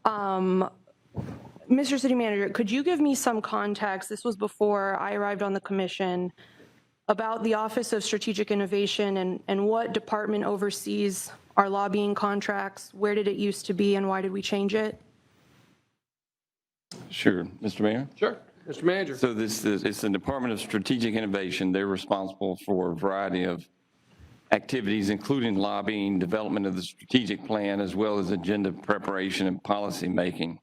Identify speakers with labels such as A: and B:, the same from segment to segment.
A: Mr. City Manager, could you give me some context? This was before I arrived on the commission, about the Office of Strategic Innovation and what department oversees our lobbying contracts. Where did it used to be and why did we change it?
B: Sure. Mr. Mayor?
C: Sure. Mr. Manager.
B: So it's the Department of Strategic Innovation. They're responsible for a variety of activities, including lobbying, development of the strategic plan, as well as agenda preparation and policy making.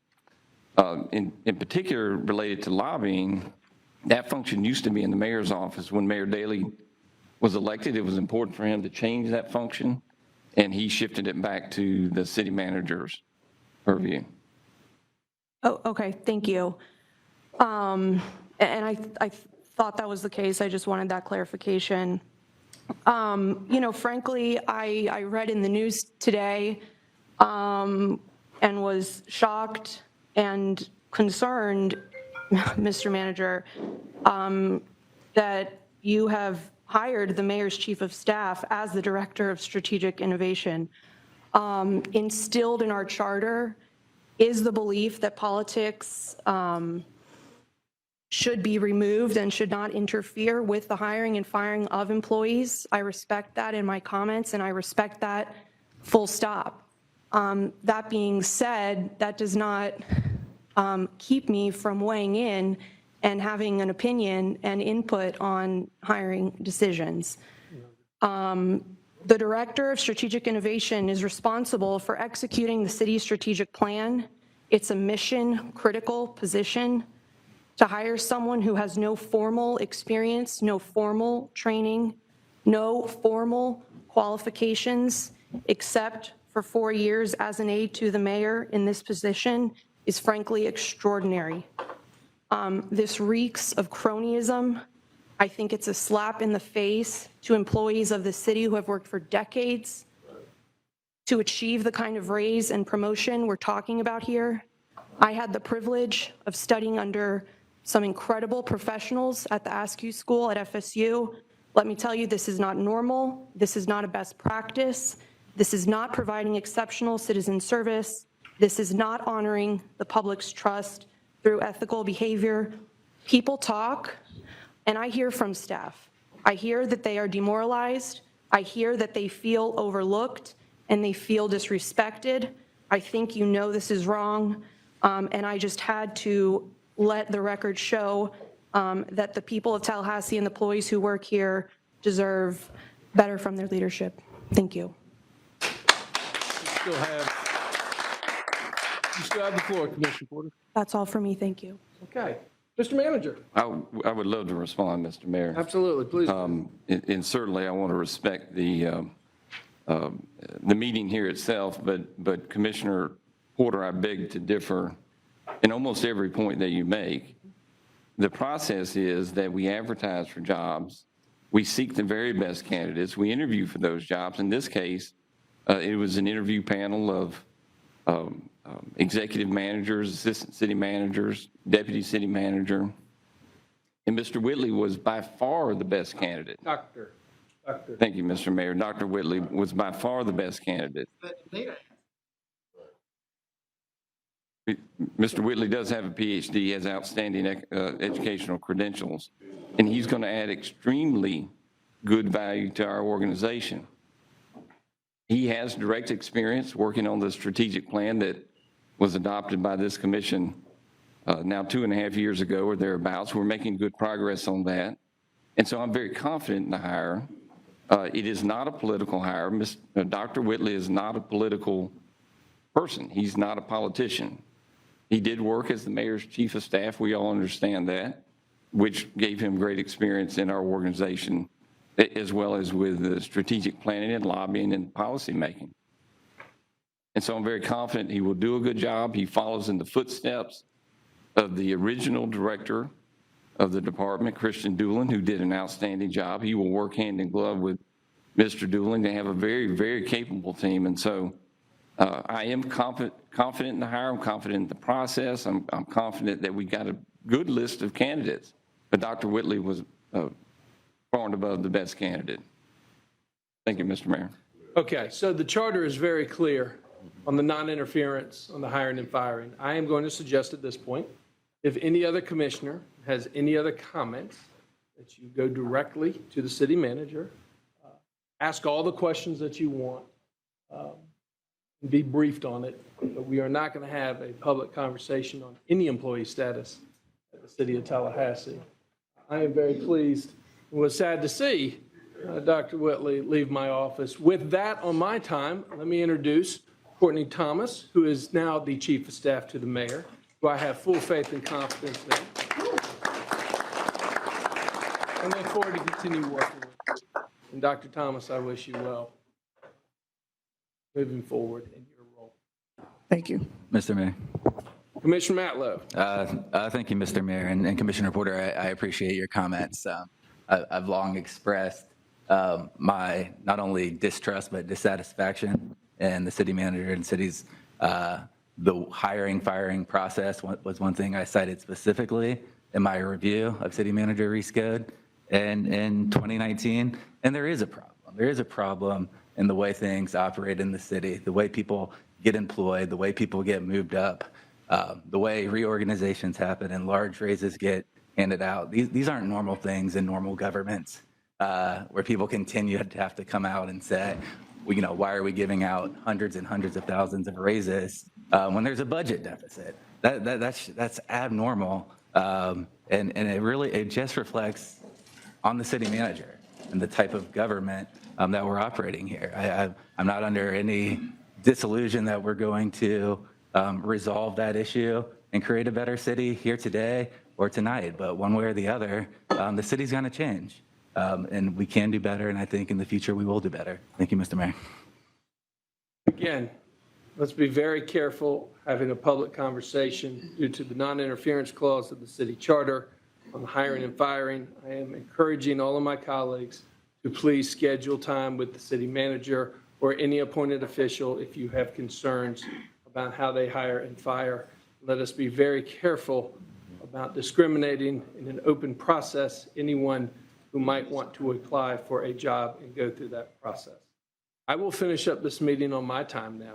B: In particular, related to lobbying, that function used to be in the mayor's office. When Mayor Dailey was elected, it was important for him to change that function, and he shifted it back to the city manager's purview.
A: Oh, okay, thank you. And I thought that was the case. I just wanted that clarification. You know, frankly, I read in the news today and was shocked and concerned, Mr. Manager, that you have hired the mayor's chief of staff as the director of strategic innovation. Instilled in our charter is the belief that politics should be removed and should not interfere with the hiring and firing of employees. I respect that in my comments, and I respect that full stop. That being said, that does not keep me from weighing in and having an opinion and input on hiring decisions. The Director of Strategic Innovation is responsible for executing the city's strategic plan. It's a mission-critical position. To hire someone who has no formal experience, no formal training, no formal qualifications, except for 4 years as an aide to the mayor in this position is frankly extraordinary. This reeks of cronyism. I think it's a slap in the face to employees of the city who have worked for decades to achieve the kind of raise and promotion we're talking about here. I had the privilege of studying under some incredible professionals at the Askew School at FSU. Let me tell you, this is not normal. This is not a best practice. This is not providing exceptional citizen service. This is not honoring the public's trust through ethical behavior. People talk, and I hear from staff. I hear that they are demoralized. I hear that they feel overlooked and they feel disrespected. I think you know this is wrong, and I just had to let the record show that the people of Tallahassee and the employees who work here deserve better from their leadership. Thank you.
C: You still have the floor, Commissioner Porter.
A: That's all for me. Thank you.
C: Okay. Mr. Manager.
B: I would love to respond, Mr. Mayor.
C: Absolutely, please.
B: And certainly I want to respect the meeting here itself, but Commissioner Porter, I beg to differ in almost every point that you make. The process is that we advertise for jobs, we seek the very best candidates, we interview for those jobs. In this case, it was an interview panel of executive managers, assistant city managers, deputy city manager, and Mr. Whitley was by far the best candidate.
C: Doctor.
B: Thank you, Mr. Mayor. Dr. Whitley was by far the best candidate. Mr. Whitley does have a PhD, he has outstanding educational credentials, and he's going to add extremely good value to our organization. He has direct experience working on the strategic plan that was adopted by this commission now 2.5 years ago or thereabouts. We're making good progress on that. And so I'm very confident in the hire. It is not a political hire. Dr. Whitley is not a political person. He's not a politician. He did work as the mayor's chief of staff. We all understand that, which gave him great experience in our organization, as well as with the strategic planning and lobbying and policy making. And so I'm very confident he will do a good job. He follows in the footsteps of the original director of the department, Christian Doolin, who did an outstanding job. He will work hand in glove with Mr. Doolin. They have a very, very capable team. And so I am confident in the hire. I'm confident in the process. I'm confident that we got a good list of candidates. But Dr. Whitley was far and above the best candidate. Thank you, Mr. Mayor.
C: Okay, so the charter is very clear. on the non-interference, on the hiring and firing. I am going to suggest at this point, if any other commissioner has any other comments, that you go directly to the city manager, ask all the questions that you want, and be briefed on it. But we are not going to have a public conversation on any employee status at the city of Tallahassee. I am very pleased. It was sad to see Dr. Whitley leave my office. With that on my time, let me introduce Courtney Thomas, who is now the Chief of Staff to the Mayor, who I have full faith and confidence in. And look forward to continue working with you. And Dr. Thomas, I wish you well moving forward in your role.
D: Thank you.
E: Mr. Mayor.
C: Commissioner Matlow.
E: Thank you, Mr. Mayor, and Commissioner Porter. I appreciate your comments. I've long expressed my not only distrust but dissatisfaction in the city manager and city's the hiring, firing process was one thing I cited specifically in my review of city manager Reese Code in 2019. And there is a problem. There is a problem in the way things operate in the city, the way people get employed, the way people get moved up, the way reorganizations happen and large raises get handed out. These aren't normal things in normal governments where people continue to have to come out and say, well, you know, why are we giving out hundreds and hundreds of thousands of raises when there's a budget deficit? That's abnormal, and it just reflects on the city manager and the type of government that we're operating here. I'm not under any disillusion that we're going to resolve that issue and create a better city here today or tonight, but one way or the other, the city's going to change. And we can do better, and I think in the future we will do better. Thank you, Mr. Mayor.
C: Again, let's be very careful having a public conversation due to the non-interference clause of the city charter on the hiring and firing. I am encouraging all of my colleagues to please schedule time with the city manager or any appointed official if you have concerns about how they hire and fire. Let us be very careful about discriminating in an open process anyone who might want to apply for a job and go through that process. I will finish up this meeting on my time now.